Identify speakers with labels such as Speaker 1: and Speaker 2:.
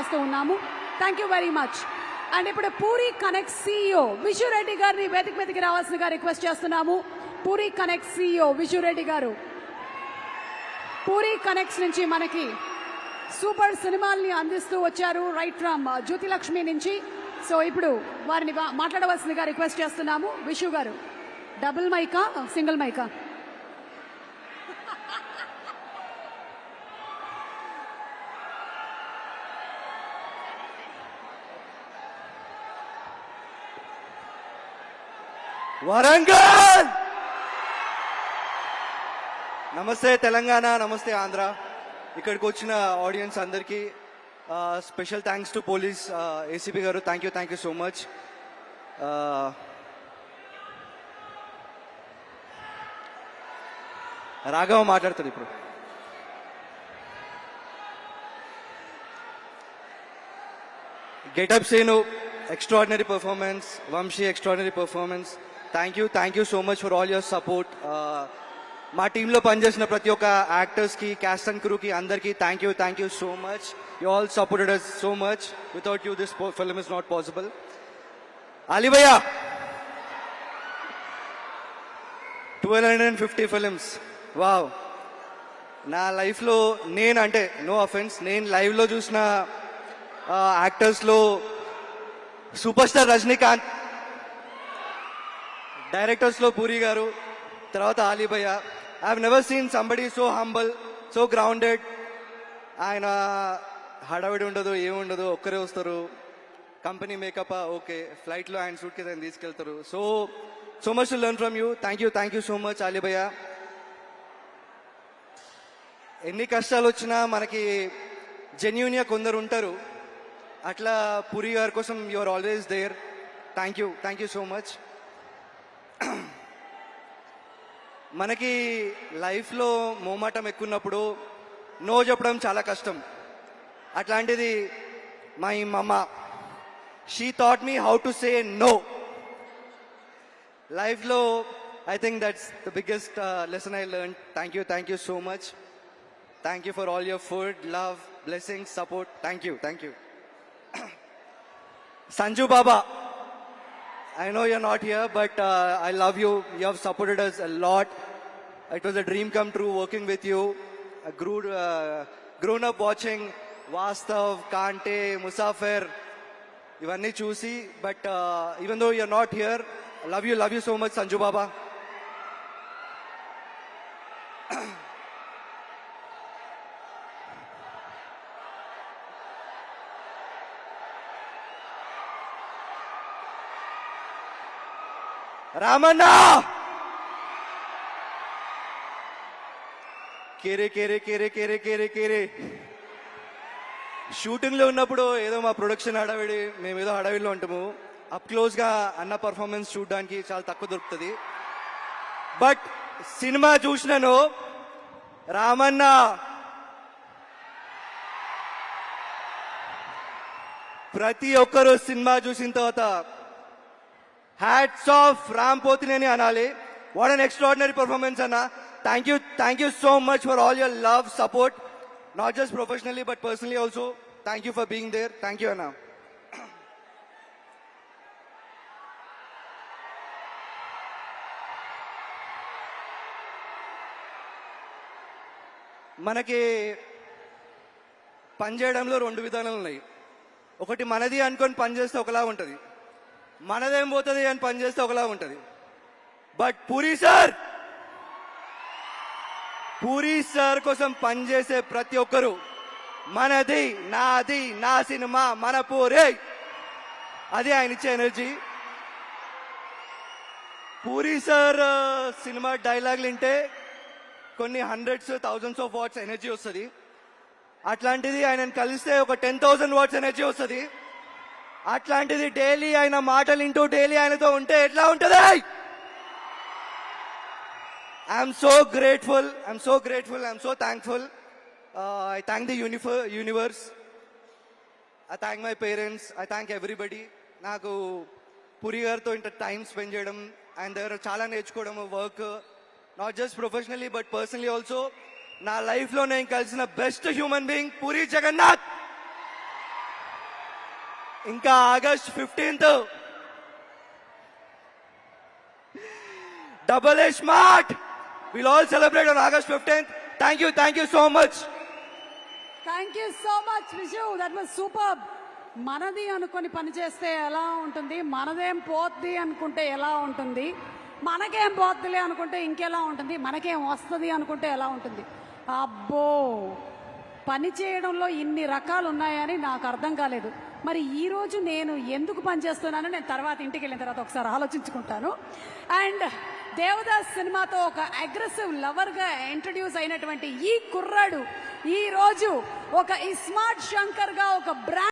Speaker 1: చేస్తూ ఉన్నాము. Thank you very much. And ఇప్పుడు పూరి కనెక్ట్ CEO విజురెడ్డి గారిని వేదిక మీదకి రావాల్సిందిగా రిక్వెస్ట్ చేస్తున్నాము. పూరి కనెక్ట్ CEO విజురెడ్డి గారు పూరి కనెక్ట్స్ నుంచి మనకి సూపర్ సినిమాల్ని అందిస్తూ వచ్చారు రైట్ ఫ్రమ్ జ్యోతి లక్ష్మి నుంచి. సో ఇప్పుడు వారిని మాట్లాడవలసిందిగా రిక్వెస్ట్ చేస్తున్నాము. విషు గారు, డబుల్ మైకా సింగిల్ మైకా?
Speaker 2: వరంగల్, నమస్తే తెలంగాణ, నమస్తే ఆంధ్ర. ఇక్కడికి వచ్చిన ఆడియన్స్ అందరికీ special thanks to police ACP గారు. Thank you so much. Raghava మాట్లాడతాడు ఇప్పుడు. Getup Seenu extraordinary performance. Vamshi, extraordinary performance. Thank you so much for all your support. మా టీంలో పనిచేసిన ప్రతి ఒక్క యాక్టర్స్కి, క్యాస్ట్ అండ్ క్రూకి అందరికీ thank you so much. You all supported us so much. Without you this film is not possible. Ali భయ్యా, 1250 films, wow. నా లైఫ్లో నేను, అంటే నో అఫెన్స్, నేను లైవ్లో చూసిన యాక్టర్స్లో సూపర్ స్టార్ రజనీకాంత్, డైరెక్టర్స్లో పూరి గారు, తర్వాత అలీ భయ్య. I have never seen somebody so humble, so grounded. ఆయన హడావిడి ఉండదు, ఏముండదు, ఒక్కరే వస్తారు. కంపెనీ మేకప్ ఓకే, ఫ్లైట్లో ఆయన సూట్ కేసు ఆయన తీసుకెళ్తారు. So much to learn from you. Thank you so much Ali భయ్య. ఎన్ని కష్టాలు వచ్చినా మనకి జెన్యూన్గా కొందరు ఉంటారు. అట్లా పూరి గారి కోసం you are always there. Thank you so much. మనకి లైఫ్లో మోమాటం ఎక్కున్నప్పుడు నో చెప్పడం చాలా కష్టం. అట్లాంటిది my mumma, she taught me how to say no. లైఫ్లో I think that's the biggest lesson I learn. Thank you so much. Thank you for all your food, love, blessings, support. Thank you. Sanju Baba, I know you're not here, but I love you. You have supported us a lot. It was a dream come true working with you. I grown up watching Vastav, Kante, Musafir, ivanni chusi. But even though you're not here, I love you so much, Sanju Baba. Ramanna, కేరే shooting లో ఉన్నప్పుడు ఏదో మా production హడావిడి, మేమేదో హడావిడిలో ఉంటాము. Up close గా అన్న పర్ఫార్మెన్స్ చూడడానికి చాలా తక్కువ దొరుకుతుంది. బట్ సినిమా చూసినాను, రామన్న ప్రతి ఒక్కరు సినిమా చూసిన తర్వాత హ్యాట్స్ ఆఫ్ రామ్ పోతినేని అనాలి. వాట్ అన్ ఎక్స్ట్రాడినరీ పర్ఫార్మెన్స్ అన్న. Thank you so much for all your love, support, not just professionally but personally also. Thank you for being there. Thank you అన్న. మనకి పనిచేయడంలో 2 విధానాలు ఉన్నాయి. ఒకటి మనది అనుకొని పనిచేస్తే ఒకలా ఉంటుంది, మనదేం పోతుంది అని పనిచేస్తే ఒకలా ఉంటుంది. బట్ పూరి సార్ కోసం పనిచేసే ప్రతి ఒక్కరు మనది, నాది, నా సినిమా, మన పూరే, అది ఆయన ఇచ్చే ఎనర్జీ. పూరి సార్ సినిమా డైలాగులు వింటే కొన్ని hundreds, thousands of watts energy వస్తుంది. అట్లాంటిది ఆయనను కలిస్తే ఒక 10,000 వాట్స్ ఎనర్జీ వస్తుంది. అట్లాంటిది డైలీ ఆయన మాటలు వింటూ డైలీ ఆయనతో ఉంటే ఎట్లా ఉంటుంది? I'm so grateful, I'm so thankful. I thank the universe, I thank my parents, I thank everybody. నాకు పూరి గారితో ఇంత టైం స్పెండ్ చేయడం, ఆయన దగ్గర చాలా నేర్చుకోవడం, work not just professionally but personally also. నా లైఫ్లో నేను కలిసిన best human being Puri Jagannath. ఇంకా August 15th Double A Smart. We'll all celebrate on August 15th. Thank you so much.
Speaker 1: Thank you so much Vishu, that was super. మనది అనుకొని పని చేస్తే ఎలా ఉంటుంది, మనదేం పోద్ది అనుకుంటే ఎలా ఉంటుంది, మనకేం పోద్దిలే అనుకుంటే ఇంకెలా ఉంటుంది, మనకేం వస్తుంది అనుకుంటే ఎలా ఉంటుంది. అబ్బో, పని చేయడంలో ఇన్ని రకాలు ఉన్నాయని నాకు అర్థం కాలేదు. మరి ఈ రోజు నేను ఎందుకు పని చేస్తున్నానో నేను తర్వాత ఇంటికి వెళ్ళిన తర్వాత ఒకసారి ఆలోచించుకుంటాను. అండ్ దేవదాస్ సినిమాతో ఒక అగ్రెసివ్ లవర్గా ఇంట్రడ్యూస్ అయినటువంటి ఈ కుర్రాడు ఈ రోజు ఒక స్మార్ట్ శంకర్గా ఒక బ్రాండ్